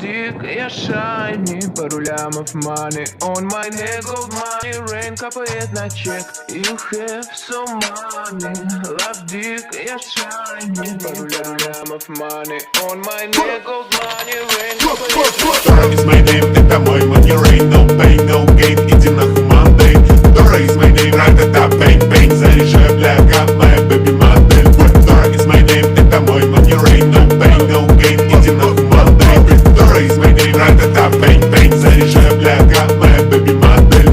dick, я shiny, пару лямов money on my neck, gold money, rain капает на чек. You have so money, love dick, я shiny, пару лямов money on my neck, gold money, rain капает на чек. Dora is my name, это мой money rain, no pain, no gain, иди нахуй Monday. Dora is my name, ра-та-та, bang, bang, заряжай, бляга, моя baby модель. Dora is my name, это мой money rain, no pain, no gain, иди нахуй Monday. Dora is my name, ра-та-та, bang, bang, заряжай, бляга, моя baby модель.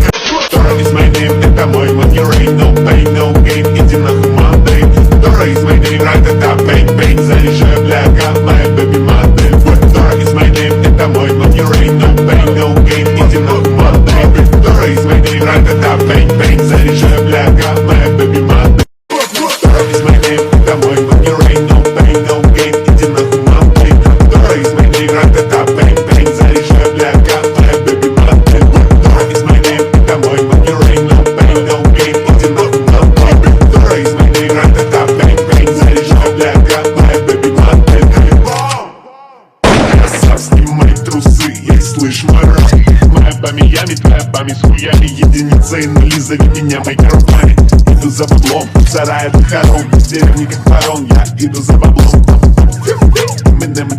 Dora is my name, это мой money rain, no pain, no gain, иди нахуй Monday. Dora is my name, ра-та-та, bang, bang, заряжай, бляга, моя baby модель. Dora is my name, это мой money rain, no pain, no gain, иди нахуй Monday. Dora is my name, ра-та-та, bang, bang, заряжай, бляга, моя baby модель. Dora is my name, это мой money rain, no pain, no gain, иди нахуй Monday. Dora is my name, ра-та-та, bang, bang, заряжай, бляга, моя baby модель. Dora is my name, это мой money rain, no pain, no gain, иди нахуй Monday. Dora is my name, ра-та-та, bang, bang, заряжай, бляга, моя baby модель. Красав, снимай трусы, ей слышь мой рap. Моя бами-ями, твоя бами с хуями, единица и нули, зови меня моей руками. Иду за баблом, сарая до хором, в деревне как ворон, я иду за баблом. Eminem